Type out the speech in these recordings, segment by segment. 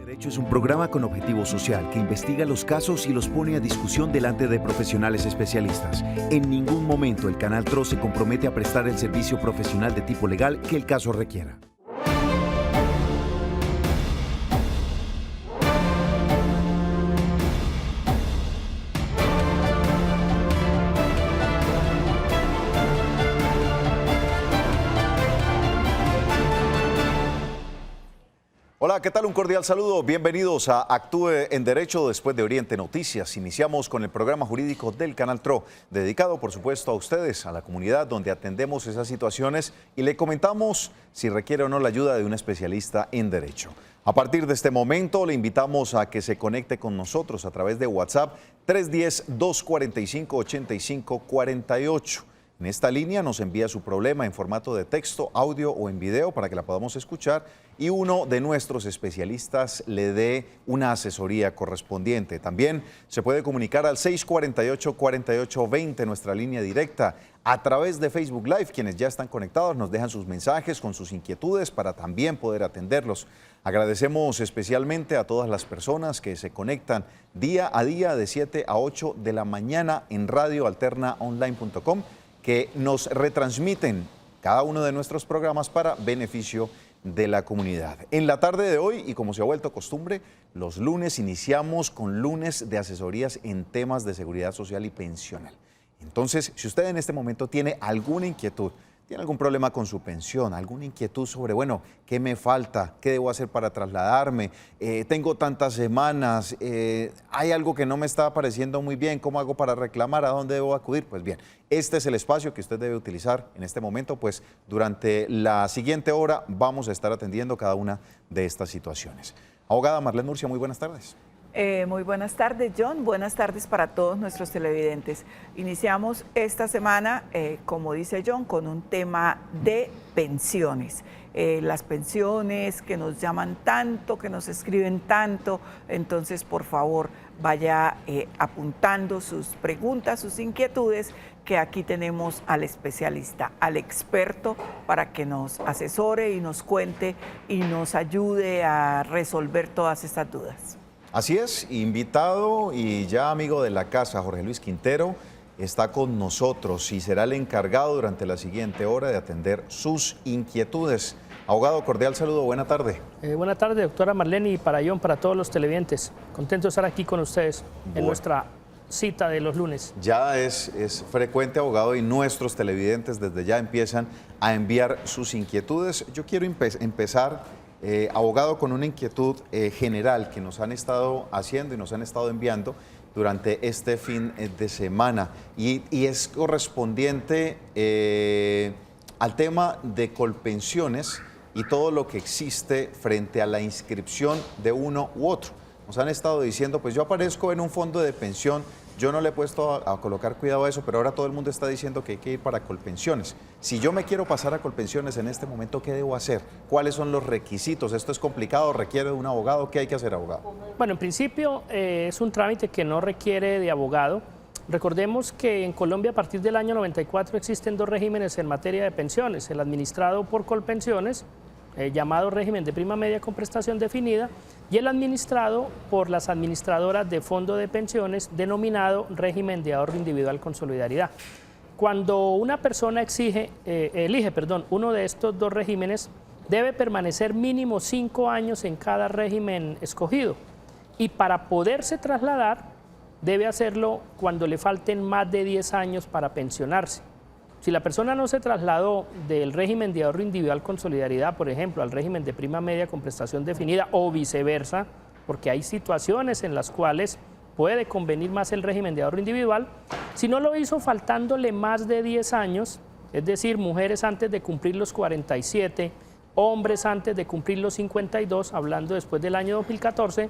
Derecho es un programa con objetivo social que investiga los casos y los pone a discusión delante de profesionales especialistas. En ningún momento el Canal TRO se compromete a prestar el servicio profesional de tipo legal que el caso requiera. Hola, ¿qué tal? Un cordial saludo. Bienvenidos a Actúe en Derecho después de Oriente Noticias. Iniciamos con el programa jurídico del Canal TRO, dedicado por supuesto a ustedes, a la comunidad, donde atendemos esas situaciones y le comentamos si requiere o no la ayuda de un especialista en Derecho. A partir de este momento le invitamos a que se conecte con nosotros a través de WhatsApp 310-245-8548. En esta línea nos envía su problema en formato de texto, audio o en video para que la podamos escuchar y uno de nuestros especialistas le dé una asesoría correspondiente. También se puede comunicar al 648-4820, nuestra línea directa, a través de Facebook Live. Quienes ya están conectados nos dejan sus mensajes con sus inquietudes para también poder atenderlos. Agradecemos especialmente a todas las personas que se conectan día a día de 7 a 8 de la mañana en radioalternaonline.com, que nos retransmiten cada uno de nuestros programas para beneficio de la comunidad. En la tarde de hoy, y como se ha vuelto costumbre, los lunes iniciamos con lunes de asesorías en temas de seguridad social y pensional. Entonces, si usted en este momento tiene alguna inquietud, tiene algún problema con su pensión, alguna inquietud sobre, bueno, ¿qué me falta? ¿Qué debo hacer para trasladarme? Tengo tantas semanas, hay algo que no me está pareciendo muy bien, ¿cómo hago para reclamar? ¿A dónde debo acudir? Pues bien, este es el espacio que usted debe utilizar en este momento, pues durante la siguiente hora vamos a estar atendiendo cada una de estas situaciones. Abogada Marlene Murcia, muy buenas tardes. Muy buenas tardes, John. Buenas tardes para todos nuestros televidentes. Iniciamos esta semana, como dice John, con un tema de pensiones. Las pensiones que nos llaman tanto, que nos escriben tanto. Entonces, por favor, vaya apuntando sus preguntas, sus inquietudes, que aquí tenemos al especialista, al experto, para que nos asesore y nos cuente y nos ayude a resolver todas estas dudas. Así es, invitado y ya amigo de la casa, Jorge Luis Quintero, está con nosotros y será el encargado durante la siguiente hora de atender sus inquietudes. Abogado, cordial saludo, buena tarde. Buena tarde, doctora Marlene, y para John, para todos los televidentes. Contento de estar aquí con ustedes en nuestra cita de los lunes. Ya es frecuente, abogado, y nuestros televidentes desde ya empiezan a enviar sus inquietudes. Yo quiero empezar... abogado, con una inquietud general que nos han estado haciendo y nos han estado enviando durante este fin de semana y es correspondiente al tema de Colpensiones y todo lo que existe frente a la inscripción de uno u otro. Nos han estado diciendo, pues yo aparezco en un fondo de pensión, yo no le he puesto a colocar cuidado a eso, pero ahora todo el mundo está diciendo que hay que ir para Colpensiones. Si yo me quiero pasar a Colpensiones en este momento, ¿qué debo hacer? ¿Cuáles son los requisitos? ¿Esto es complicado? ¿Requiere de un abogado? ¿Qué hay que hacer, abogado? Bueno, en principio es un trámite que no requiere de abogado. Recordemos que en Colombia a partir del año 94 existen dos regímenes en materia de pensiones, el administrado por Colpensiones, llamado régimen de prima media con prestación definida, y el administrado por las administradoras de fondo de pensiones, denominado régimen de ahorro individual con solidaridad. Cuando una persona elige uno de estos dos regímenes, debe permanecer mínimo 5 años en cada régimen escogido, y para poderse trasladar debe hacerlo cuando le falten más de 10 años para pensionarse. Si la persona no se trasladó del régimen de ahorro individual con solidaridad, por ejemplo, al régimen de prima media con prestación definida o viceversa, porque hay situaciones en las cuales puede convenir más el régimen de ahorro individual, si no lo hizo faltándole más de 10 años, es decir, mujeres antes de cumplir los 47, hombres antes de cumplir los 52, hablando después del año 2014,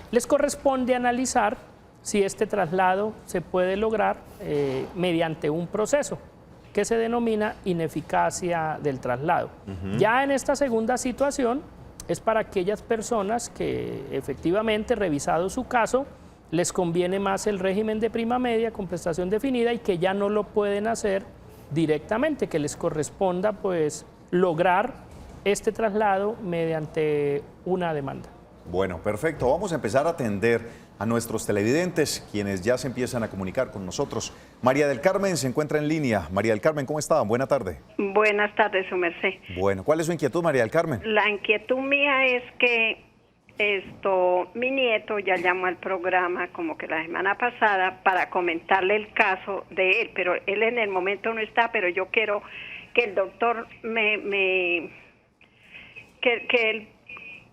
les corresponde analizar si este traslado se puede lograr mediante un proceso que se denomina ineficacia del traslado. Ya en esta segunda situación es para aquellas personas que efectivamente, revisado su caso, les conviene más el régimen de prima media con prestación definida y que ya no lo pueden hacer directamente, que les corresponda pues lograr este traslado mediante una demanda. Bueno, perfecto. Vamos a empezar a atender a nuestros televidentes, quienes ya se empiezan a comunicar con nosotros. María del Carmen se encuentra en línea. María del Carmen, ¿cómo está? Buena tarde. Buenas tardes, su merced. Bueno, ¿cuál es su inquietud, María del Carmen? La inquietud mía es que mi nieto ya llamó al programa como que la semana pasada para comentarle el caso de él, pero él en el momento no está, pero yo quiero que el doctor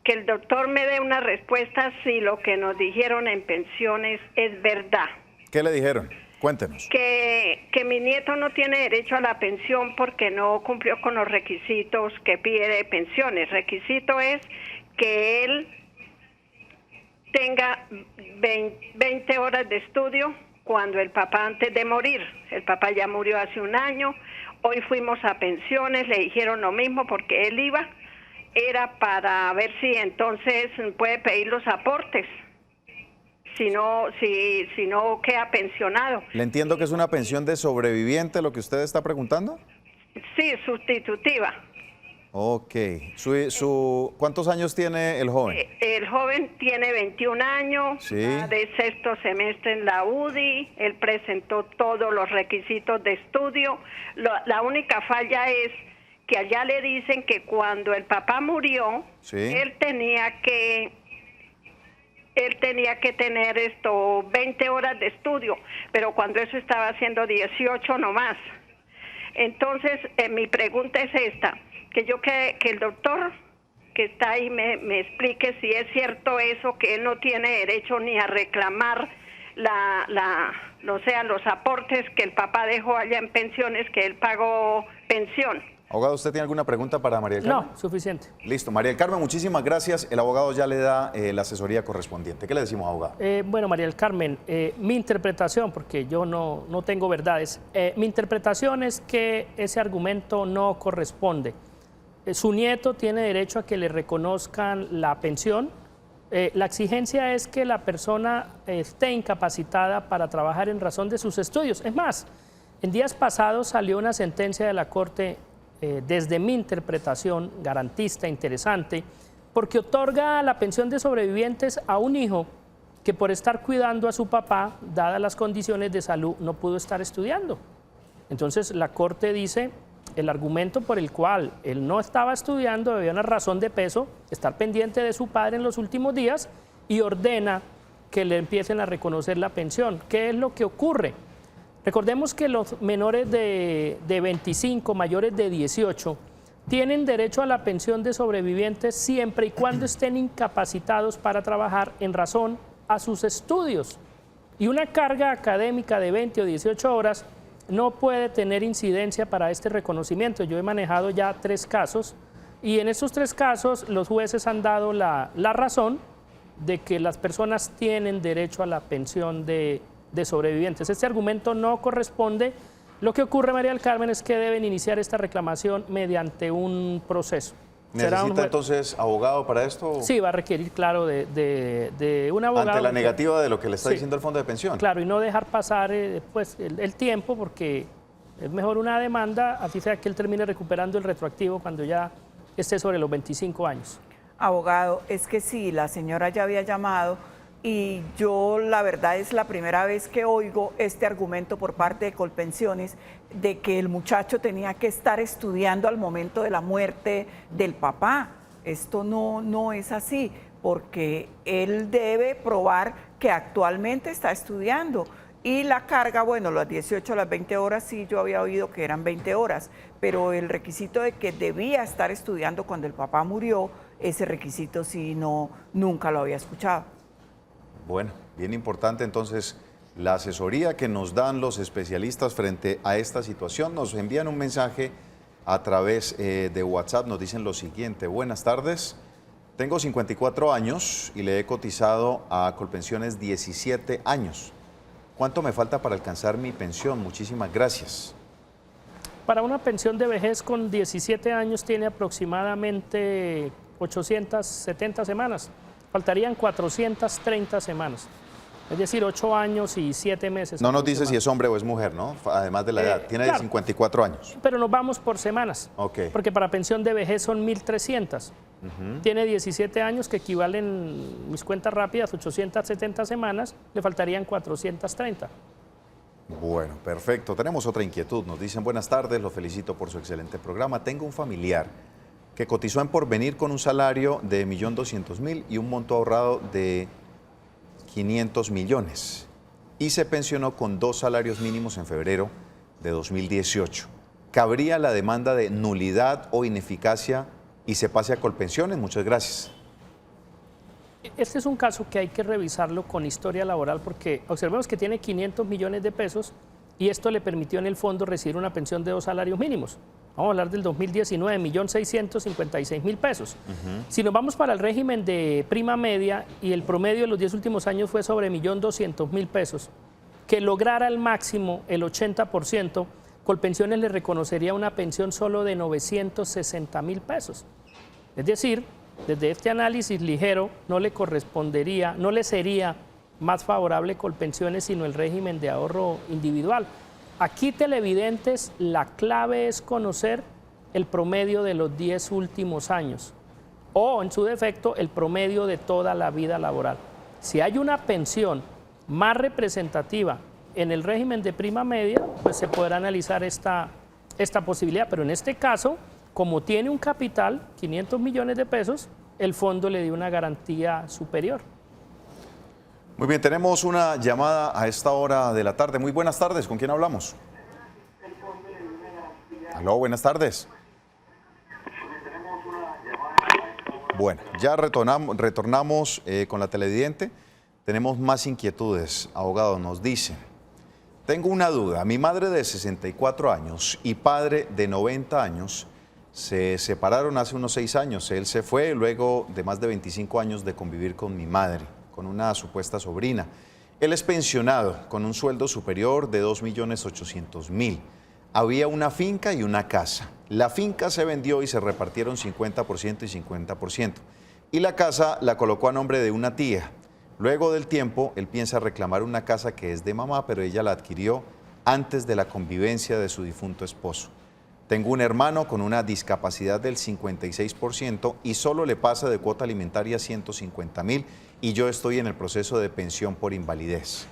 que el doctor me dé una respuesta si lo que nos dijeron en pensiones es verdad. ¿Qué le dijeron? Cuéntenos. Que mi nieto no tiene derecho a la pensión porque no cumplió con los requisitos que pide de pensiones. Requisito es que él tenga 20 horas de estudio cuando el papá antes de morir. El papá ya murió hace un año. Hoy fuimos a pensiones, le dijeron lo mismo porque él era para ver si entonces puede pedir los aportes, si no queda pensionado. Le entiendo que es una pensión de sobreviviente lo que usted está preguntando. Sí, sustitutiva. Ok. ¿Cuántos años tiene el joven? El joven tiene 21 años, sí. De sexto semestre en la UDI, él presentó todos los requisitos de estudio. La única falla es que allá le dicen que cuando el papá murió, sí, él tenía que tener 20 horas de estudio, pero cuando eso estaba haciendo 18 nomás. Entonces, mi pregunta es esta, que el doctor que está ahí me explique si es cierto eso, que él no tiene derecho ni a reclamar los aportes que el papá dejó allá en pensiones, que él pagó pensión. Abogado, ¿usted tiene alguna pregunta para María del Carmen? No, suficiente. Listo. María del Carmen, muchísimas gracias. El abogado ya le da la asesoría correspondiente. ¿Qué le decimos, abogado? Bueno, María del Carmen, mi interpretación, porque yo no tengo verdades, mi interpretación es que ese argumento no corresponde. Su nieto tiene derecho a que le reconozcan la pensión. La exigencia es que la persona esté incapacitada para trabajar en razón de sus estudios. Es más, en días pasados salió una sentencia de la Corte, desde mi interpretación, garantista, interesante, porque otorga la pensión de sobrevivientes a un hijo que por estar cuidando a su papá, dadas las condiciones de salud, no pudo estar estudiando. Entonces la Corte dice, el argumento por el cual él no estaba estudiando debía una razón de peso, estar pendiente de su padre en los últimos días, y ordena que le empiecen a reconocer la pensión. ¿Qué es lo que ocurre? Recordemos que los menores de 25, mayores de 18, tienen derecho a la pensión de sobrevivientes siempre y cuando estén incapacitados para trabajar en razón a sus estudios. Y una carga académica de 20 o 18 horas no puede tener incidencia para este reconocimiento. Yo he manejado ya 3 casos y en estos 3 casos los jueces han dado la razón de que las personas tienen derecho a la pensión de sobrevivientes. Este argumento no corresponde. Lo que ocurre, María del Carmen, es que deben iniciar esta reclamación mediante un proceso. ¿Necesita entonces abogado para esto? Sí, va a requerir, claro, de un abogado. Ante la negativa de lo que le está diciendo el Fondo de Pensión. Claro, y no dejar pasar el tiempo, porque es mejor una demanda, así sea que él termine recuperando el retroactivo cuando ya esté sobre los 25 años. Abogado, es que sí, la señora ya había llamado y yo la verdad es la primera vez que oigo este argumento por parte de Colpensiones de que el muchacho tenía que estar estudiando al momento de la muerte del papá. Esto no es así, porque él debe probar que actualmente está estudiando. Y la carga, bueno, las 18 a las 20 horas, sí, yo había oído que eran 20 horas, pero el requisito de que debía estar estudiando cuando el papá murió, ese requisito sí, nunca lo había escuchado. Bueno, bien importante entonces la asesoría que nos dan los especialistas frente a esta situación. Nos envían un mensaje a través de WhatsApp, nos dicen lo siguiente: buenas tardes, tengo 54 años y le he cotizado a Colpensiones 17 años. ¿Cuánto me falta para alcanzar mi pensión? Muchísimas gracias. Para una pensión de vejez con 17 años tiene aproximadamente 870 semanas. Faltarían 430 semanas. Es decir, 8 años y 7 meses. No nos dice si es hombre o es mujer, ¿no? Además de la edad. Tiene claro. 54 años. Pero nos vamos por semanas. Ok. Porque para pensión de vejez son 1.300. Tiene 17 años, que equivalen, mis cuentas rápidas, 870 semanas, le faltarían 430. Bueno, perfecto. Tenemos otra inquietud. Nos dicen, buenas tardes, lo felicito por su excelente programa. Tengo un familiar que cotizó en Porvenir con un salario de 1.200.000 y un monto ahorrado de 500 millones. Y se pensionó con 2 salarios mínimos en febrero de 2018. ¿Cabría la demanda de nulidad o ineficacia y se pase a Colpensiones? Muchas gracias. Este es un caso que hay que revisarlo con historia laboral, porque observemos que tiene 500 millones de pesos y esto le permitió en el fondo recibir una pensión de 2 salarios mínimos. Vamos a hablar del 2019, 1.656.000 pesos. Si nos vamos para el régimen de prima media y el promedio de los 10 últimos años fue sobre 1.200.000 pesos, que lograra al máximo el 80%, Colpensiones le reconocería una pensión solo de 960.000 pesos. Es decir, desde este análisis ligero no le correspondería, no le sería más favorable Colpensiones sino el régimen de ahorro individual. Aquí, televidentes, la clave es conocer el promedio de los 10 últimos años o, en su defecto, el promedio de toda la vida laboral. Si hay una pensión más representativa en el régimen de prima media, pues se podrá analizar esta posibilidad, pero en este caso, como tiene un capital, 500 millones de pesos, el fondo le dio una garantía superior. Muy bien, tenemos una llamada a esta hora de la tarde. Muy buenas tardes, ¿con quién hablamos? Aló, buenas tardes. Bueno, ya retornamos con la televidente. Tenemos más inquietudes. Abogado, nos dice, tengo una duda. Mi madre de 64 años y padre de 90 años se separaron hace unos 6 años. Él se fue luego de más de 25 años de convivir con mi madre, con una supuesta sobrina. Él es pensionado con un sueldo superior de 2.800.000. Había una finca y una casa. La finca se vendió y se repartieron 50% y 50%. Y la casa la colocó a nombre de una tía. Luego del tiempo, él piensa reclamar una casa que es de mamá, pero ella la adquirió antes de la convivencia de su difunto esposo. Tengo un hermano con una discapacidad del 56% y solo le pasa de cuota alimentaria 150.000 y yo estoy en el proceso de pensión por invalidez.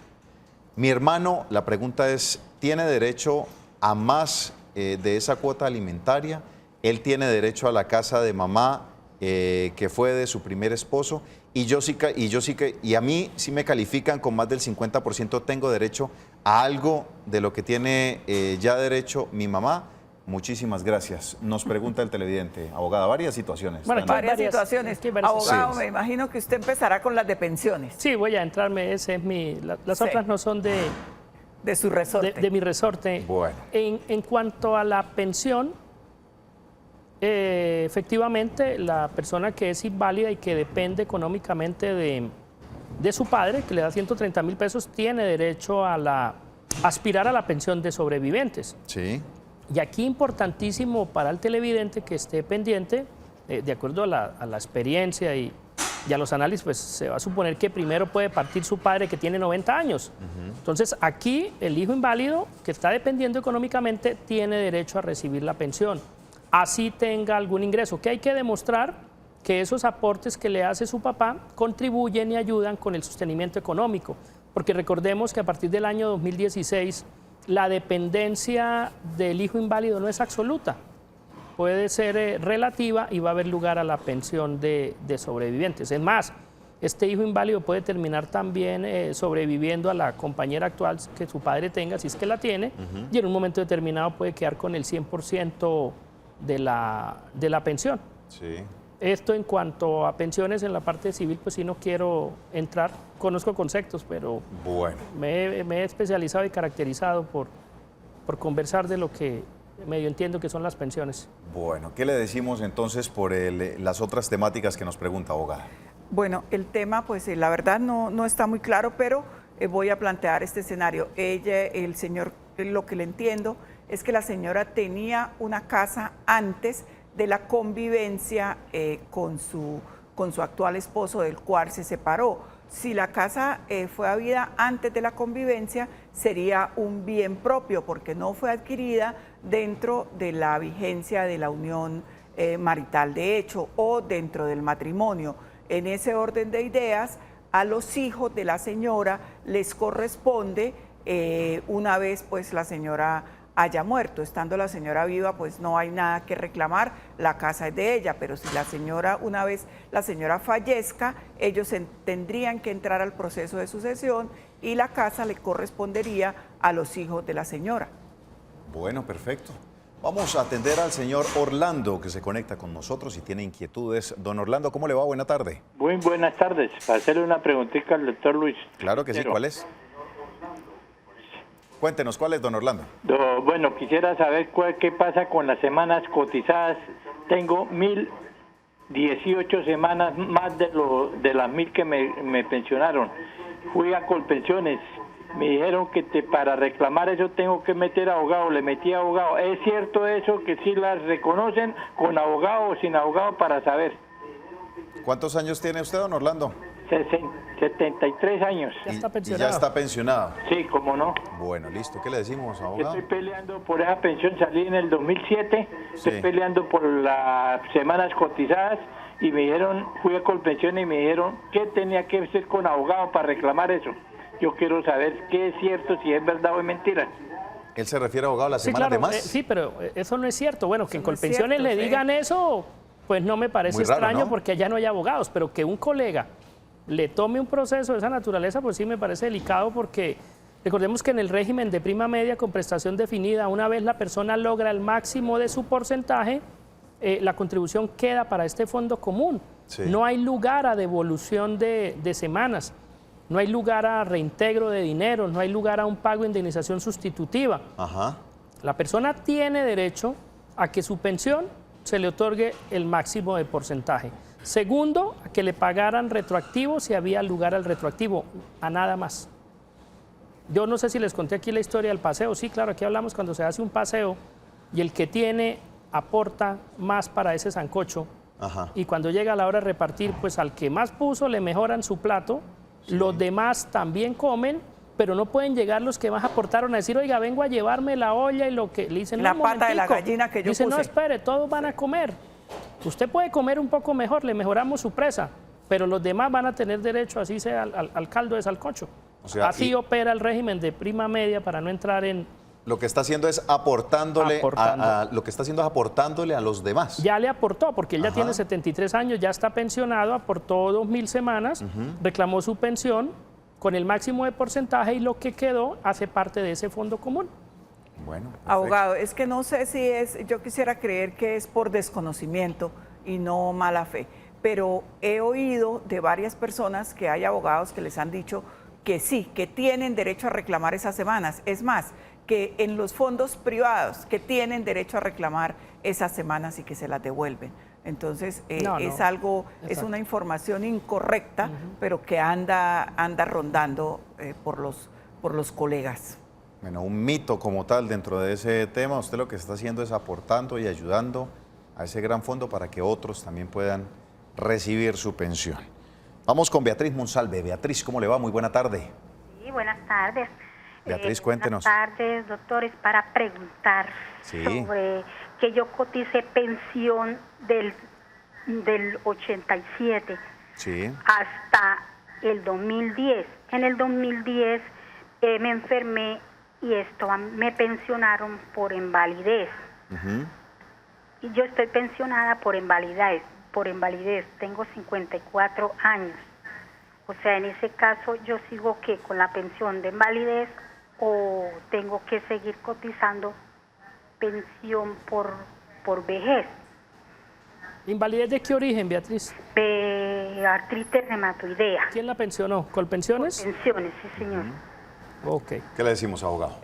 Mi hermano, la pregunta es, ¿tiene derecho a más de esa cuota alimentaria? Él tiene derecho a la casa de mamá que fue de su primer esposo y a mí si me califican con más del 50%, tengo derecho a algo de lo que tiene ya derecho mi mamá. Muchísimas gracias. Nos pregunta el televidente, abogada, varias situaciones. Bueno, varias situaciones. Abogado, sí. Me imagino que usted empezará con las de pensiones. Sí, voy a entrarme, ese es las otras no son de su resorte. De mi resorte. Bueno. En cuanto a la pensión, efectivamente, la persona que es inválida y que depende económicamente de su padre, que le da 130.000 pesos, tiene derecho a aspirar a la pensión de sobrevivientes. Sí. Y aquí importantísimo para el televidente que esté pendiente, de acuerdo a la experiencia y a los análisis, pues se va a suponer que primero puede partir su padre que tiene 90 años. Entonces aquí el hijo inválido que está dependiendo económicamente tiene derecho a recibir la pensión, así tenga algún ingreso, que hay que demostrar que esos aportes que le hace su papá contribuyen y ayudan con el sostenimiento económico, porque recordemos que a partir del año 2016 la dependencia del hijo inválido no es absoluta, puede ser relativa y va a haber lugar a la pensión de sobrevivientes. Es más, este hijo inválido puede terminar también sobreviviendo a la compañera actual que su padre tenga, si es que la tiene, y en un momento determinado puede quedar con el 100% de la pensión. Sí. Esto en cuanto a pensiones en la parte civil, pues sí no quiero entrar, conozco conceptos, pero bueno, me he especializado y caracterizado por conversar de lo que medio entiendo que son las pensiones. Bueno, ¿qué le decimos entonces por las otras temáticas que nos pregunta, abogada? Bueno, el tema, pues la verdad no está muy claro, pero voy a plantear este escenario. El señor, lo que le entiendo es que la señora tenía una casa antes de la convivencia con su actual esposo, del cual se separó. si la casa fue habida antes de la convivencia, sería un bien propio porque no fue adquirida dentro de la vigencia de la unión marital de hecho o dentro del matrimonio. En ese orden de ideas, a los hijos de la señora les corresponde una vez pues la señora haya muerto. Estando la señora viva, pues no hay nada que reclamar, la casa es de ella, pero si la señora, una vez la señora fallezca, ellos tendrían que entrar al proceso de sucesión y la casa le correspondería a los hijos de la señora. Bueno, perfecto. Vamos a atender al señor Orlando, que se conecta con nosotros y tiene inquietudes. Don Orlando, ¿cómo le va? Buena tarde. Muy buenas tardes. Para hacerle una preguntita al doctor Luis. Claro que sí, ¿cuál es? Cuéntenos, ¿cuál es, don Orlando? Bueno, quisiera saber qué pasa con las semanas cotizadas. Tengo 1018 semanas más de las 1000 que me pensionaron. Fui a Colpensiones. Me dijeron que para reclamar eso tengo que meter abogado. Le metí abogado. ¿Es cierto eso que sí las reconocen con abogado o sin abogado para saber? ¿Cuántos años tiene usted, don Orlando? 73 años. Ya está Y pensionado. ya está pensionado. Sí, cómo no. Bueno, listo. ¿Qué le decimos, Yo abogado? estoy peleando por esa pensión, salí en el 2007, estoy Sí. peleando por las semanas cotizadas y me dijeron, fui a Colpensiones y me dijeron que tenía que hacer con abogado para reclamar eso. Yo quiero saber qué es cierto, si es verdad o es mentira. ¿Él se refiere a abogado a las Sí, semanas claro, de más? sí, pero eso no es cierto. Bueno, que en Eso no es Colpensiones cierto, le sí. digan eso, pues no me parece Muy raro, extraño ¿no? porque allá no hay abogados, pero que un colega le tome un proceso de esa naturaleza, pues sí me parece delicado porque recordemos que en el régimen de prima media con prestación definida, una vez la persona logra el máximo de su porcentaje, la contribución queda para este fondo común. Sí. No hay lugar a devolución de semanas, no hay lugar a reintegro de dinero, no hay lugar a un pago de indemnización sustitutiva. Ajá. La persona tiene derecho a que su pensión se le otorgue el máximo de porcentaje. Segundo, a que le pagaran retroactivo si había lugar al retroactivo, a nada más. Yo no sé si les conté aquí la historia del paseo. Sí, claro, aquí hablamos cuando se hace un paseo y el que tiene aporta más para ese sancocho. Ajá. Y cuando llega la hora de repartir, pues al que más puso le mejoran su plato, los demás también comen, pero no pueden llegar los que más aportaron a decir, oiga, vengo a llevarme la olla y lo que le dicen, La no, pata de la momentico. gallina que yo Dice, no, puse. espere, todos van a comer. Usted puede comer un poco mejor, le mejoramos su presa, pero los demás van a tener derecho, así sea, al caldo de sancocho. O sea, así opera el régimen de prima media para no entrar en... Lo que está haciendo es aportándole, Aportando. lo que está haciendo es aportándole a los demás. Ya le aportó, porque él ya Ajá. tiene 73 años, ya está pensionado, aportó 2000 semanas, reclamó su pensión con el máximo de porcentaje y lo que quedó hace parte de ese fondo común. Bueno, perfecto. Abogado, es que no sé si es, yo quisiera creer que es por desconocimiento y no mala fe, pero he oído de varias personas que hay abogados que les han dicho que sí, que tienen derecho a reclamar esas semanas. Es más, que en los fondos privados que tienen derecho a reclamar esas semanas y que se las devuelven. Entonces, No, es no. algo, es Exacto. una información incorrecta, pero que anda rondando por los colegas. Bueno, un mito como tal dentro de ese tema. Usted lo que está haciendo es aportando y ayudando a ese gran fondo para que otros también puedan recibir su pensión. Vamos con Beatriz Monsalve. Beatriz, ¿cómo le va? Muy buena tarde. Sí, buenas tardes. Beatriz, cuéntenos. Buenas tardes, doctores, para preguntar Sí. sobre que yo coticé pensión del 87 Sí. hasta el 2010. En el 2010 me enfermé y me pensionaron por invalidez. Ujú. Y yo estoy pensionada por invalidez. Tengo 54 años. O sea, en ese caso, ¿yo sigo qué? ¿Con la pensión de invalidez o tengo que seguir cotizando pensión por vejez? ¿Invalidez de qué origen, Beatriz? Artritis reumatoidea. ¿Quién la pensionó? ¿Colpensiones? Pensiones, sí, señor. Ok. ¿Qué le decimos, abogado?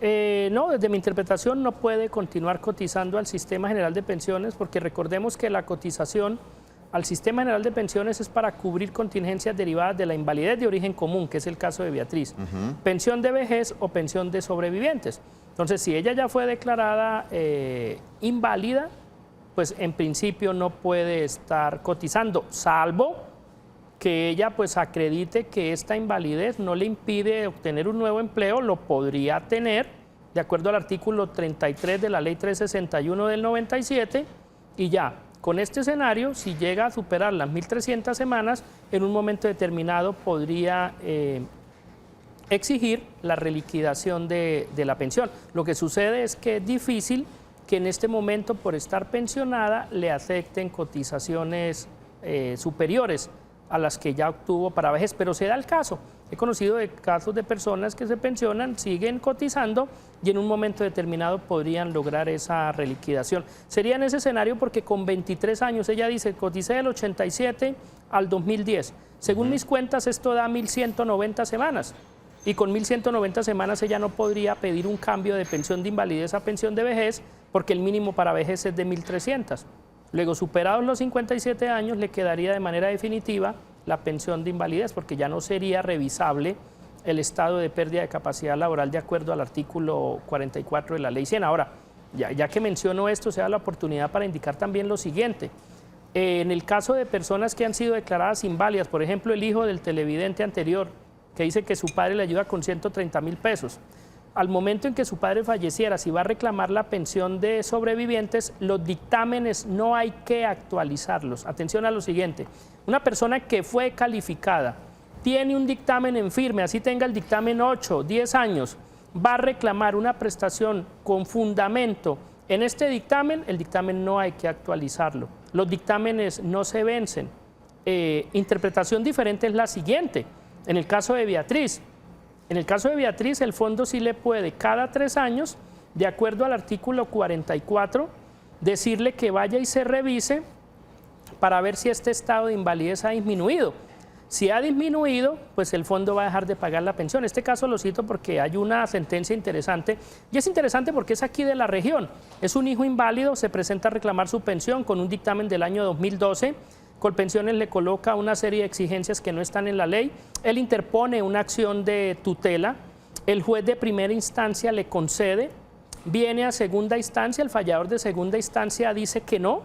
No, desde mi interpretación no puede continuar cotizando al Sistema General de Pensiones porque recordemos que la cotización al Sistema General de Pensiones es para cubrir contingencias derivadas de la invalidez de origen común, que es el caso de Beatriz, pensión de vejez o pensión de sobrevivientes. Entonces, si ella ya fue declarada inválida, pues en principio no puede estar cotizando, salvo que ella pues acredite que esta invalidez no le impide obtener un nuevo empleo, lo podría tener de acuerdo al artículo 33 de la ley 361 del 97 y ya. Con este escenario, si llega a superar las 1.300 semanas, en un momento determinado podría exigir la reliquidación de la pensión. Lo que sucede es que es difícil que en este momento, por estar pensionada, le afecten cotizaciones superiores a las que ya obtuvo para vejez, pero se da el caso. He conocido de casos de personas que se pensionan, siguen cotizando y en un momento determinado podrían lograr esa reliquidación. Sería en ese escenario porque con 23 años, ella dice, coticé del 87 al 2010. Según mis cuentas, esto da 1.190 semanas. Y con 1.190 semanas ella no podría pedir un cambio de pensión de invalidez a pensión de vejez porque el mínimo para vejez es de 1.300. Luego, superados los 57 años, le quedaría de manera definitiva la pensión de invalidez porque ya no sería revisable el estado de pérdida de capacidad laboral de acuerdo al artículo 44 de la Ley 100. Ahora, ya que menciono esto, se da la oportunidad para indicar también lo siguiente. En el caso de personas que han sido declaradas inválidas, por ejemplo, el hijo del televidente anterior, que dice que su padre le ayuda con 130.000 pesos. Al momento en que su padre falleciera, si va a reclamar la pensión de sobrevivientes, los dictámenes no hay que actualizarlos. Atención a lo siguiente, una persona que fue calificada, tiene un dictamen en firme, así tenga el dictamen 8, 10 años, va a reclamar una prestación con fundamento en este dictamen, el dictamen no hay que actualizarlo. Los dictámenes no se vencen. Interpretación diferente es la siguiente. En el caso de Beatriz, el fondo sí le puede cada 3 años, de acuerdo al artículo 44, decirle que vaya y se revise para ver si este estado de invalidez ha disminuido. Si ha disminuido, pues el fondo va a dejar de pagar la pensión. Este caso lo cito porque hay una sentencia interesante, y es interesante porque es aquí de la región. Es un hijo inválido, se presenta a reclamar su pensión con un dictamen del año 2012, Colpensiones le coloca una serie de exigencias que no están en la ley, él interpone una acción de tutela, el juez de primera instancia le concede, viene a segunda instancia, el fallador de segunda instancia dice que no,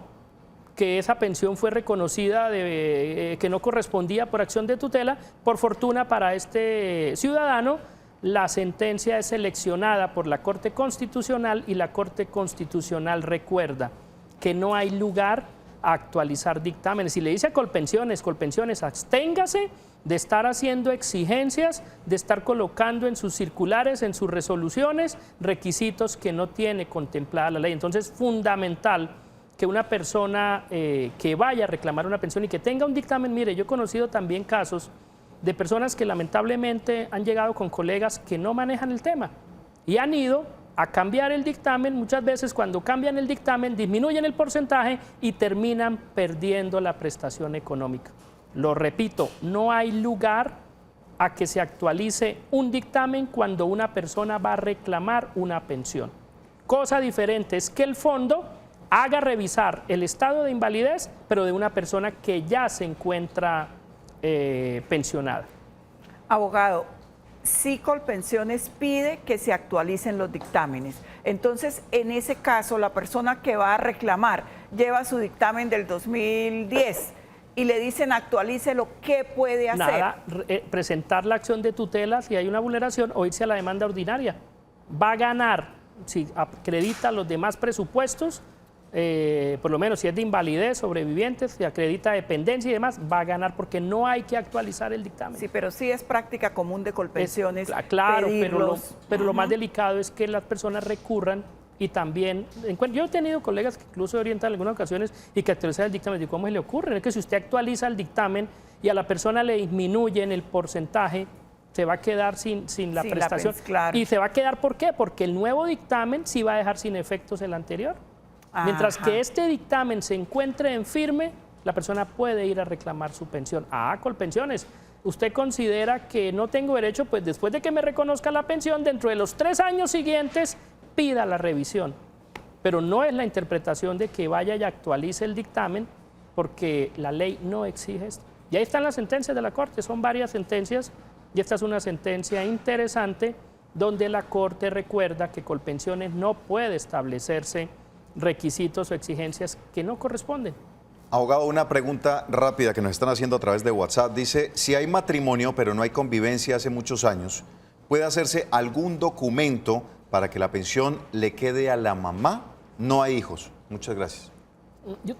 que esa pensión fue reconocida, que no correspondía por acción de tutela. Por fortuna para este ciudadano, la sentencia es seleccionada por la Corte Constitucional y la Corte Constitucional recuerda que no hay lugar a actualizar dictámenes. Y le dice a Colpensiones, absténgase de estar haciendo exigencias, de estar colocando en sus circulares, en sus resoluciones, requisitos que no tiene contemplada la ley. Entonces, fundamental que una persona que vaya a reclamar una pensión y que tenga un dictamen, mire, yo he conocido también casos de personas que lamentablemente han llegado con colegas que no manejan el tema y han ido a cambiar el dictamen. Muchas veces cuando cambian el dictamen disminuyen el porcentaje y terminan perdiendo la prestación económica. Lo repito, no hay lugar a que se actualice un dictamen cuando una persona va a reclamar una pensión. Cosa diferente es que el fondo haga revisar el estado de invalidez, pero de una persona que ya se encuentra pensionada. Abogado, sí, Colpensiones pide que se actualicen los dictámenes. Entonces, en ese caso, la persona que va a reclamar lleva su dictamen del 2010 y le dicen actualícelo, ¿qué puede hacer? Nada, presentar la acción de tutela si hay una vulneración o irse a la demanda ordinaria. Va a ganar, si acredita los demás presupuestos, por lo menos si es de invalidez, sobrevivientes, si acredita dependencia y demás, va a ganar porque no hay que actualizar el dictamen. Sí, pero sí es práctica común de Colpensiones. Claro, pero lo más delicado es que las personas recurran y también, yo he tenido colegas que incluso orientan en algunas ocasiones y que actualizan el dictamen. ¿Y cómo se le ocurre? Es que si usted actualiza el dictamen y a la persona le disminuyen el porcentaje, se va a quedar sin la prestación. Claro. ¿Y se va a quedar por qué? Porque el nuevo dictamen sí va a dejar sin efectos el anterior. Mientras que este dictamen se encuentre en firme, la persona puede ir a reclamar su pensión. Colpensiones, ¿usted considera que no tengo derecho? Pues después de que me reconozca la pensión, dentro de los 3 años siguientes, pida la revisión. Pero no es la interpretación de que vaya y actualice el dictamen, porque la ley no exige esto. Y ahí están las sentencias de la Corte, son varias sentencias, y esta es una sentencia interesante, donde la Corte recuerda que Colpensiones no puede establecerse requisitos o exigencias que no corresponden. Abogado, una pregunta rápida que nos están haciendo a través de WhatsApp. Dice, si hay matrimonio pero no hay convivencia hace muchos años, ¿puede hacerse algún documento para que la pensión le quede a la mamá? No hay hijos. Muchas gracias.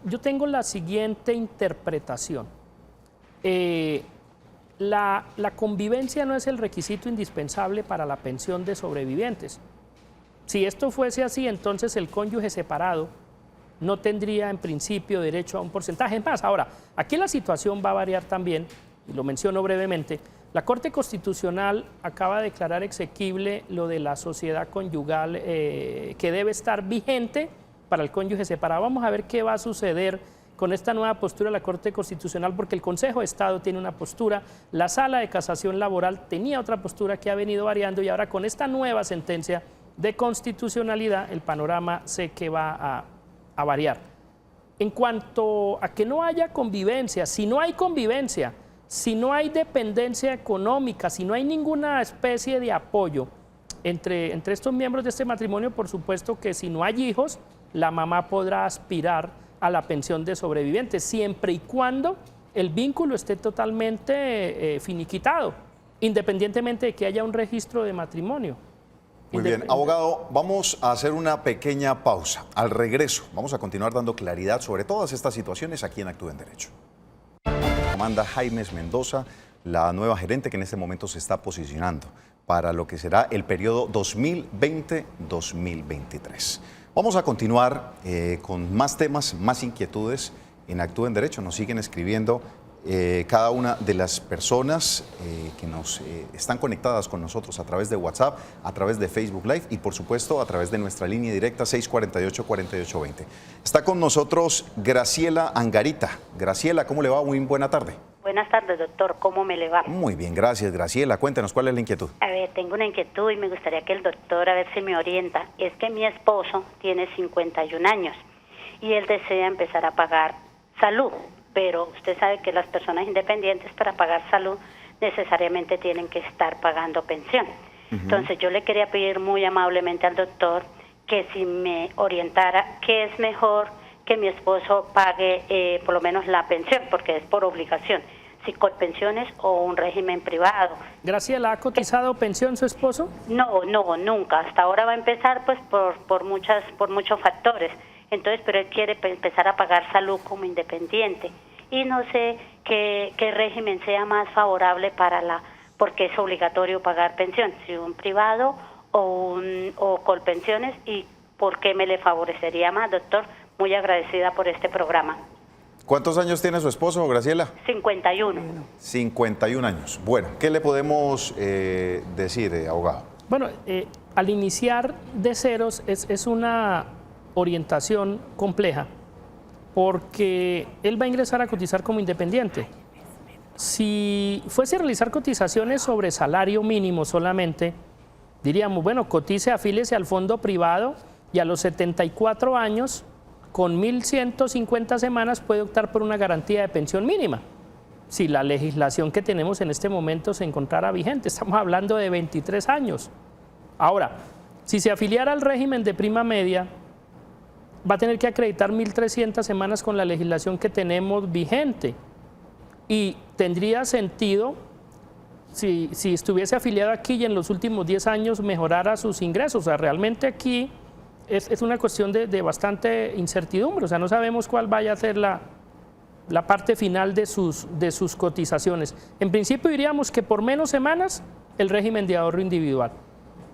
Yo tengo la siguiente interpretación. La convivencia no es el requisito indispensable para la pensión de sobrevivientes. Si esto fuese así, entonces el cónyuge separado no tendría en principio derecho a un porcentaje más. Ahora, aquí la situación va a variar también, y lo menciono brevemente. La Corte Constitucional acaba de declarar exequible lo de la sociedad conyugal que debe estar vigente para el cónyuge separado. Vamos a ver qué va a suceder con esta nueva postura de la Corte Constitucional, porque el Consejo de Estado tiene una postura, la Sala de Casación Laboral tenía otra postura que ha venido variando, y ahora con esta nueva sentencia de constitucionalidad el panorama sé que va a variar. En cuanto a que no haya convivencia, si no hay convivencia, si no hay dependencia económica, si no hay ninguna especie de apoyo entre estos miembros de este matrimonio, por supuesto que si no hay hijos, la mamá podrá aspirar a la pensión de sobrevivientes, siempre y cuando el vínculo esté totalmente finiquitado, independientemente de que haya un registro de matrimonio. Muy bien, abogado, vamos a hacer una pequeña pausa. Al regreso, vamos a continuar dando claridad sobre todas estas situaciones aquí en Actúa en Derecho. Amanda Jaimes Mendoza, la nueva gerente que en este momento se está posicionando para lo que será el periodo 2020-2023. Vamos a continuar con más temas, más inquietudes en Actúa en Derecho. Nos siguen escribiendo cada una de las personas que nos están conectadas con nosotros a través de WhatsApp, a través de Facebook Live y por supuesto a través de nuestra línea directa 648-4820. Está con nosotros Graciela Angarita. Graciela, ¿cómo le va? Muy buena tarde. Buenas tardes, doctor. ¿Cómo me le va? Muy bien, gracias, Graciela. Cuéntenos, ¿cuál es la inquietud? A ver, tengo una inquietud y me gustaría que el doctor a ver si me orienta. Es que mi esposo tiene 51 años y él desea empezar a pagar salud, pero usted sabe que las personas independientes para pagar salud necesariamente tienen que estar pagando pensión. Entonces yo le quería pedir muy amablemente al doctor que si me orientara qué es mejor que mi esposo pague por lo menos la pensión, porque es por obligación, si Colpensiones o un régimen privado. Graciela, ¿ha cotizado pensión su esposo? No, nunca. Hasta ahora va a empezar pues por muchos factores. Entonces, pero él quiere empezar a pagar salud como independiente. Y no sé qué régimen sea más favorable porque es obligatorio pagar pensión, si un privado o Colpensiones, y por qué me le favorecería más, doctor. Muy agradecida por este programa. ¿Cuántos años tiene su esposo, Graciela? 51. 51 años. Bueno, ¿qué le podemos decir, abogado? Bueno, al iniciar de ceros es una orientación compleja, porque él va a ingresar a cotizar como independiente. Si fuese a realizar cotizaciones sobre salario mínimo solamente, diríamos, bueno, cotice, afíliese al fondo privado y a los 74 años, con 1.150 semanas puede optar por una garantía de pensión mínima. Si la legislación que tenemos en este momento se encontrara vigente, estamos hablando de 23 años. Ahora, si se afiliara al régimen de prima media, va a tener que acreditar 1.300 semanas con la legislación que tenemos vigente. Y tendría sentido si estuviese afiliado aquí y en los últimos 10 años mejorara sus ingresos. O sea, realmente aquí es una cuestión de bastante incertidumbre, o sea, no sabemos cuál vaya a ser la parte final de sus cotizaciones. En principio diríamos que por menos semanas el régimen de ahorro individual,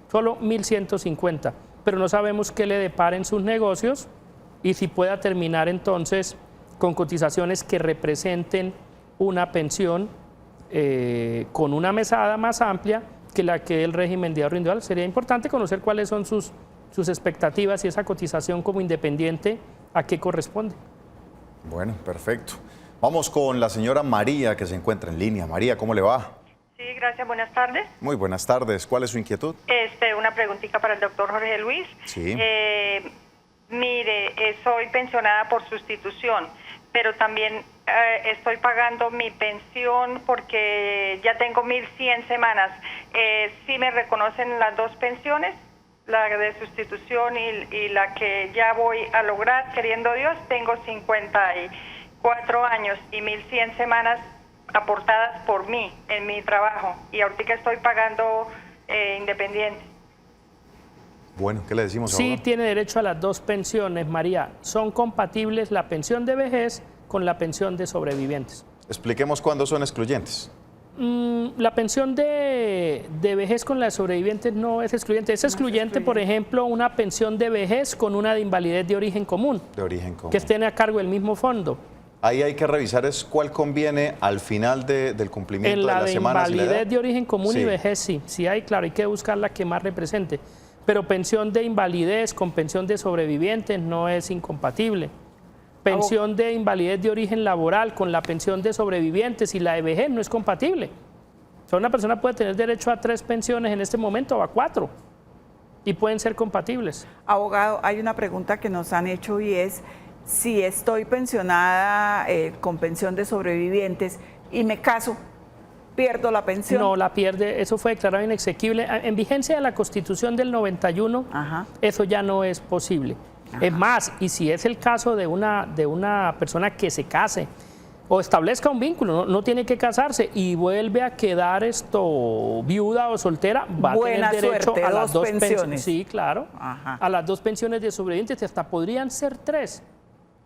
solo 1.150, pero no sabemos qué le deparen sus negocios y si pueda terminar entonces con cotizaciones que representen una pensión con una mesada más amplia que la que el régimen de ahorro individual. Sería importante conocer cuáles son sus expectativas y esa cotización como independiente, ¿a qué corresponde? Bueno, perfecto. Vamos con la señora María, que se encuentra en línea. María, ¿cómo le va? Sí, gracias. Buenas tardes. Muy buenas tardes. ¿Cuál es su inquietud? Una preguntita para el doctor Jorge Luis. Sí. Mire, soy pensionada por sustitución, pero también estoy pagando mi pensión porque ya tengo 1.100 semanas. ¿Sí me reconocen las dos pensiones? La de sustitución y la que ya voy a lograr, queriendo Dios, tengo 54 4 años y 1.100 semanas aportadas por mí en mi trabajo, y ahorita estoy pagando independiente. Bueno, ¿qué le decimos Sí, ahora? tiene derecho a las dos pensiones, María. Son compatibles la pensión de vejez con la pensión de sobrevivientes. Expliquemos cuándo son excluyentes. La pensión de vejez con la de sobrevivientes no es excluyente. Es excluyente, por ejemplo, una pensión de vejez con una de invalidez de origen común, De origen común. que estén a cargo del mismo fondo. Ahí hay que revisar es cuál conviene al final del cumplimiento En la de las de semanas. y la invalidez edad. de origen común Sí. y vejez, sí. Sí hay, claro, hay que buscar la que más represente. Pero pensión de invalidez con pensión de sobrevivientes no es incompatible. Pensión de invalidez de origen laboral con la pensión de sobrevivientes y la de vejez no es compatible. O sea, una persona puede tener derecho a 3 pensiones en este momento o a 4 y pueden ser compatibles. Abogado, hay una pregunta que nos han hecho y es, si estoy pensionada con pensión de sobrevivientes y me caso, ¿pierdo la pensión? No, la pierde, eso fue declarado inexequible. En vigencia de la Constitución del 91, eso ya no es posible. Es más, y si es el caso de una persona que se case o establezca un vínculo, no tiene que casarse y vuelve a quedar viuda o soltera, va a tener derecho a las dos pensiones. Sí, claro, a las 2 pensiones de sobrevivientes, hasta podrían ser 3.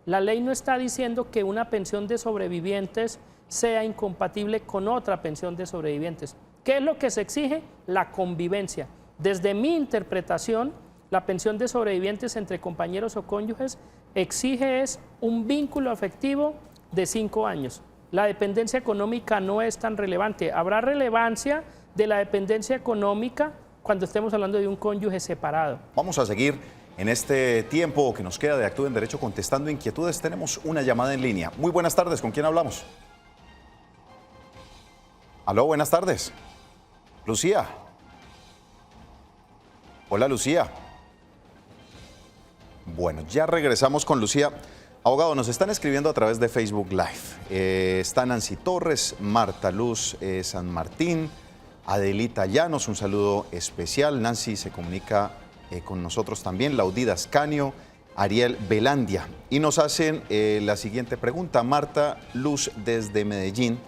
La ley no está diciendo que una pensión de sobrevivientes sea incompatible con otra pensión de sobrevivientes. ¿Qué es lo que se exige? La convivencia. Desde mi interpretación, la pensión de sobrevivientes entre compañeros o cónyuges exige un vínculo afectivo de 5 años. La dependencia económica no es tan relevante. Habrá relevancia de la dependencia económica cuando estemos hablando de un cónyuge separado. Vamos a seguir en este tiempo que nos queda de Actúe en Derecho contestando inquietudes. Tenemos una llamada en línea. Muy buenas tardes, ¿con quién hablamos? Aló, buenas tardes. Lucía. Hola, Lucía. Bueno, ya regresamos con Lucía. Abogado, nos están escribiendo a través de Facebook Live. Está Nancy Torres, Marta Luz San Martín, Adelita Llanos, un saludo especial. Nancy se comunica con nosotros también, Laudida Ascanio, Ariel Belandia. Y nos hacen la siguiente pregunta. Marta Luz desde Medellín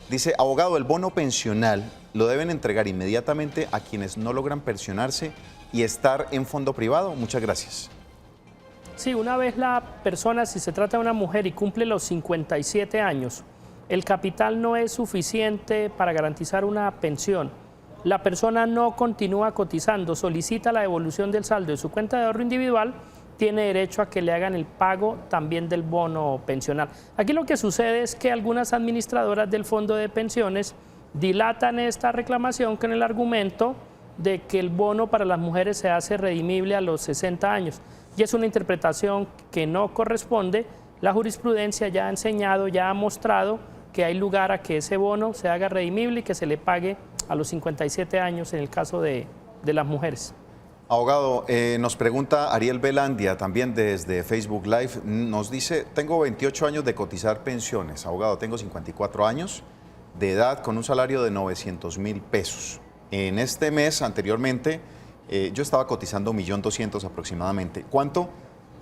dice, abogado, ¿el bono pensional lo deben entregar inmediatamente a quienes no logran pensionarse y estar en fondo privado? Muchas gracias. Sí, una vez la persona, si se trata de una mujer y cumple los 57 años, el capital no es suficiente para garantizar una pensión. La persona no continúa cotizando, solicita la devolución del saldo de su cuenta de ahorro individual, tiene derecho a que le hagan el pago también del bono pensional. Aquí lo que sucede es que algunas administradoras del fondo de pensiones dilatan esta reclamación con el argumento de que el bono para las mujeres se hace redimible a los 60 años. Y es una interpretación que no corresponde. La jurisprudencia ya ha enseñado, ya ha mostrado que hay lugar a que ese bono se haga redimible y que se le pague a los 57 años en el caso de las mujeres. Abogado, nos pregunta Ariel Belandia, también desde Facebook Live, nos dice, tengo 28 años de cotizar pensiones. Abogado, tengo 54 años de edad con un salario de 900.000 pesos. En este mes, anteriormente, yo estaba cotizando 1.200.000 aproximadamente. ¿Cuánto,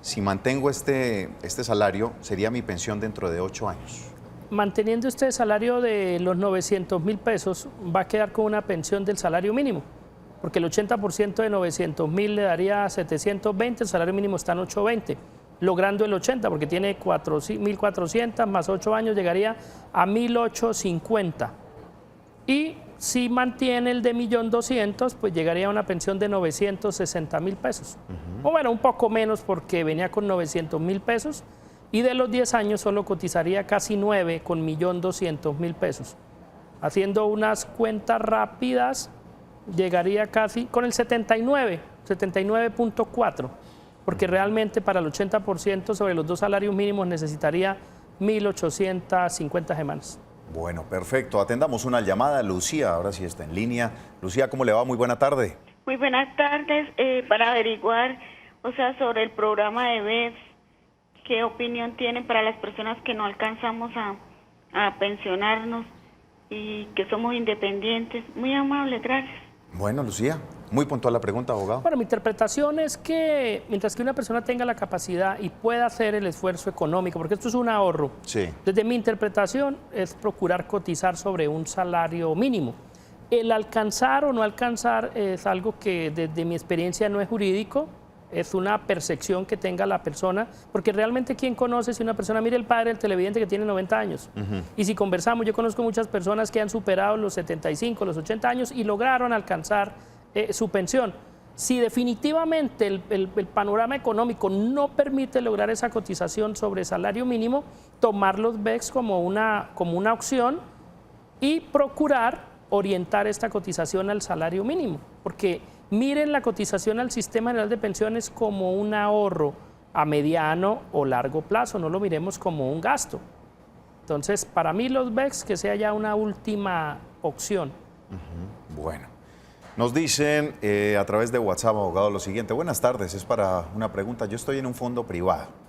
si mantengo este salario, sería mi pensión dentro de 8 años? Manteniendo este salario de los 900.000 pesos, va a quedar con una pensión del salario mínimo, porque el 80% de 900.000 le daría 720, el salario mínimo está en 820, logrando el 80, porque tiene 1.400 más 8 años, llegaría a 1.850. Y si mantiene el de 1.200.000, pues llegaría a una pensión de 960.000 pesos. O bueno, un poco menos porque venía con 900.000 pesos y de los 10 años solo cotizaría casi 9 con 1.200.000 pesos. Haciendo unas cuentas rápidas, llegaría casi con el 79.4, porque realmente para el 80% sobre los 2 salarios mínimos necesitaría 1.850 semanas. Bueno, perfecto. Atendamos una llamada. Lucía, ahora sí está en línea. Lucía, ¿cómo le va? Muy buena tarde. Muy buenas tardes. Para averiguar, sobre el programa de BEPS, ¿qué opinión tienen para las personas que no alcanzamos a pensionarnos y que somos independientes? Muy amable, gracias. Bueno, Lucía, muy puntual la pregunta, abogado. Bueno, mi interpretación es que mientras que una persona tenga la capacidad y pueda hacer el esfuerzo económico, porque esto es un ahorro, Sí. desde mi interpretación es procurar cotizar sobre un salario mínimo. El alcanzar o no alcanzar es algo que desde mi experiencia no es jurídico, es una percepción que tenga la persona, porque realmente ¿quién conoce si una persona, mire el padre del televidente que tiene 90 años? Y si conversamos, yo conozco muchas personas que han superado los 75, los 80 años y lograron alcanzar su pensión. Si definitivamente el panorama económico no permite lograr esa cotización sobre salario mínimo, tomar los BECS como una opción y procurar orientar esta cotización al salario mínimo, porque miren la cotización al Sistema General de Pensiones como un ahorro a mediano o largo plazo, no lo miremos como un gasto. Entonces, para mí los BECS que sea ya una última opción. Bueno, nos dicen a través de WhatsApp, abogado, lo siguiente. Buenas tardes, es para una pregunta. Yo estoy en un fondo privado.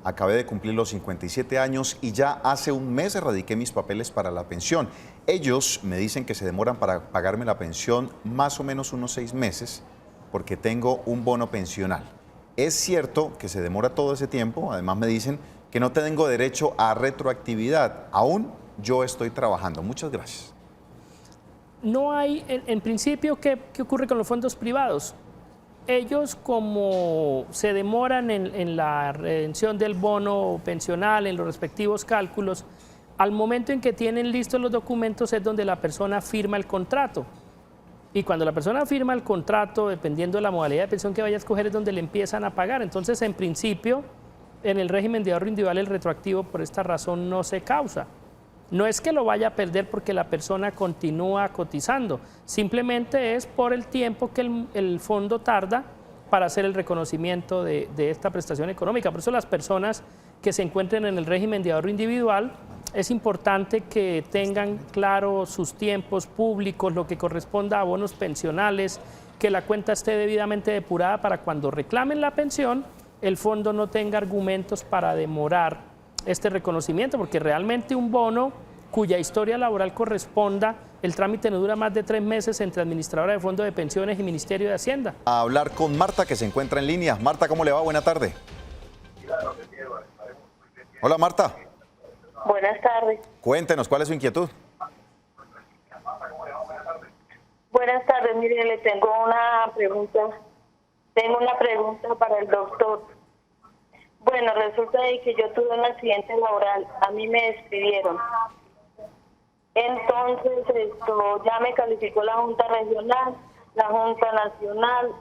Acabé de cumplir los 57 años y ya hace un mes erradiqué mis papeles para la pensión. Ellos me dicen que se demoran para pagarme la pensión más o menos unos 6 meses porque tengo un bono pensional. Es cierto que se demora todo ese tiempo, además me dicen que no tengo derecho a retroactividad. Aún yo estoy trabajando. Muchas gracias. No hay, en principio, ¿qué ocurre con los fondos privados? Ellos, como se demoran en la redención del bono pensional, en los respectivos cálculos, al momento en que tienen listos los documentos es donde la persona firma el contrato. Y cuando la persona firma el contrato, dependiendo de la modalidad de pensión que vaya a escoger, es donde le empiezan a pagar. Entonces, en principio, en el régimen de ahorro individual, el retroactivo por esta razón no se causa. No es que lo vaya a perder porque la persona continúa cotizando, simplemente es por el tiempo que el fondo tarda para hacer el reconocimiento de esta prestación económica. Por eso las personas que se encuentren en el régimen de ahorro individual, es importante que tengan claro sus tiempos públicos, lo que corresponda a bonos pensionales, que la cuenta esté debidamente depurada para cuando reclamen la pensión, el fondo no tenga argumentos para demorar este reconocimiento, porque realmente un bono cuya historia laboral corresponda, el trámite no dura más de 3 meses entre administradora de fondos de pensiones y Ministerio de Hacienda. A hablar con Marta, que se encuentra en línea. Marta, ¿cómo le va? Buena tarde. Hola, Marta. Buenas tardes. Cuéntenos, ¿cuál es su inquietud? Buenas tardes, mire, le tengo una pregunta. Tengo una pregunta para el doctor. Bueno, resulta de que yo tuve un accidente laboral, a mí me despidieron. Entonces, ya me calificó la Junta Regional, la Junta Nacional,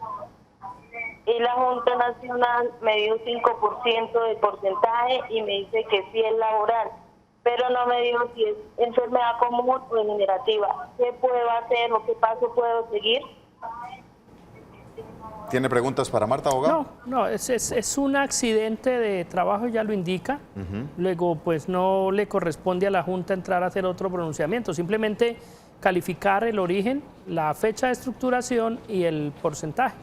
y la Junta Nacional me dio 5% de porcentaje y me dice que sí es laboral, pero no me dijo si es enfermedad común o degenerativa. ¿Qué puedo hacer o qué paso puedo seguir? ¿Tiene preguntas para Marta, abogado? No, es un accidente de trabajo, ya lo indica. Luego, pues no le corresponde a la Junta entrar a hacer otro pronunciamiento. Simplemente calificar el origen, la fecha de estructuración y el porcentaje.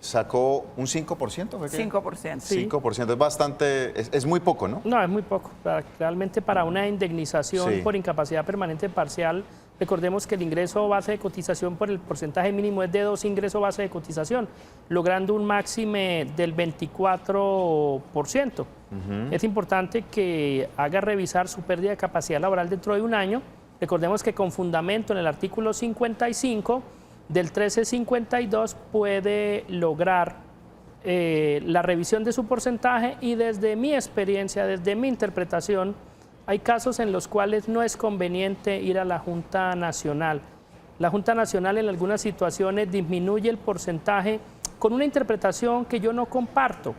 Sacó un 5%. ¿Fue qué? 5%. Sí. 5%, es bastante, es muy poco, ¿no? No, es muy poco. Realmente para una indemnización por incapacidad permanente parcial, recordemos que el ingreso base de cotización por el porcentaje mínimo es de 2 ingresos base de cotización, logrando un máxime del 24%. Es importante que haga revisar su pérdida de capacidad laboral dentro de un año. Recordemos que con fundamento en el artículo 55 del 1352 puede lograr la revisión de su porcentaje, y desde mi experiencia, desde mi interpretación, hay casos en los cuales no es conveniente ir a la Junta Nacional. La Junta Nacional en algunas situaciones disminuye el porcentaje con una interpretación que yo no comparto,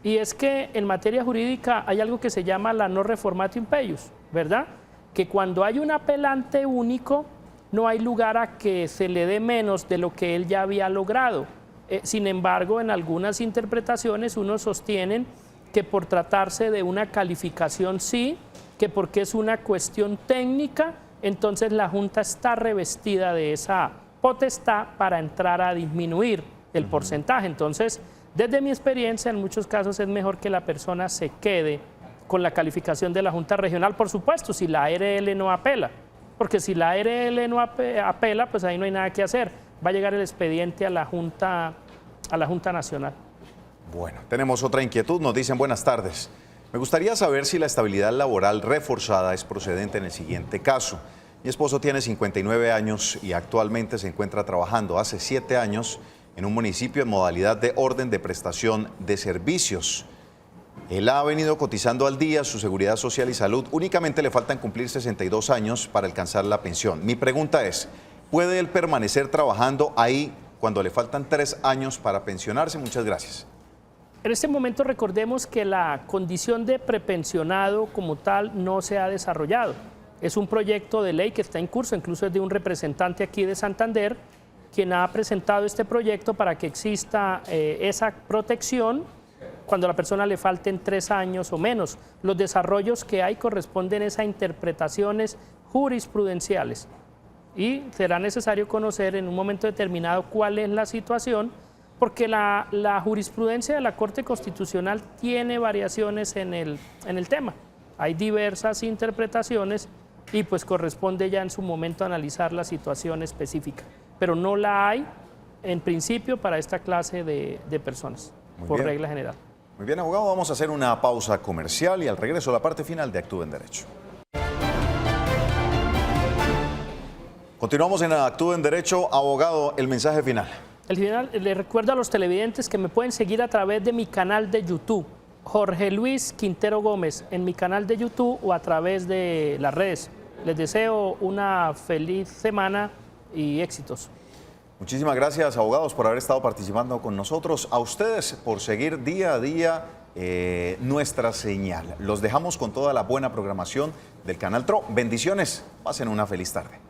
y es que en materia jurídica hay algo que se llama la no reformatio impeius, ¿verdad? Que cuando hay un apelante único, no hay lugar a que se le dé menos de lo que él ya había logrado. Sin embargo, en algunas interpretaciones unos sostienen que por tratarse de una calificación sí, que porque es una cuestión técnica, entonces la Junta está revestida de esa potestad para entrar a disminuir el porcentaje. Entonces, desde mi experiencia, en muchos casos es mejor que la persona se quede con la calificación de la Junta Regional, por supuesto, si la ARL no apela. porque si la ARL no apela, pues ahí no hay nada que hacer. Va a llegar el expediente a la Junta Nacional. Bueno, tenemos otra inquietud. Nos dicen buenas tardes. Me gustaría saber si la estabilidad laboral reforzada es procedente en el siguiente caso. Mi esposo tiene 59 años y actualmente se encuentra trabajando hace 7 años en un municipio en modalidad de orden de prestación de servicios. Él ha venido cotizando al día su seguridad social y salud. Únicamente le faltan cumplir 62 años para alcanzar la pensión. Mi pregunta es, ¿puede él permanecer trabajando ahí cuando le faltan 3 años para pensionarse? Muchas gracias. En este momento recordemos que la condición de prepensionado como tal no se ha desarrollado. Es un proyecto de ley que está en curso, incluso es de un representante aquí de Santander, quien ha presentado este proyecto para que exista esa protección cuando a la persona le falten 3 años o menos. Los desarrollos que hay corresponden a interpretaciones jurisprudenciales y será necesario conocer en un momento determinado cuál es la situación, porque la jurisprudencia de la Corte Constitucional tiene variaciones en el tema. Hay diversas interpretaciones y pues corresponde ya en su momento analizar la situación específica, pero no la hay en principio para esta clase de personas, por regla general. Muy bien, abogado, vamos a hacer una pausa comercial y al regreso la parte final de Actúe en Derecho. Continuamos en Actúe en Derecho. Abogado, el mensaje final. El final, le recuerdo a los televidentes que me pueden seguir a través de mi canal de YouTube, Jorge Luis Quintero Gómez, en mi canal de YouTube o a través de las redes. Les deseo una feliz semana y éxitos. Muchísimas gracias, abogados, por haber estado participando con nosotros. A ustedes por seguir día a día nuestra señal. Los dejamos con toda la buena programación del Canal TRO. Bendiciones. Pasen una feliz tarde.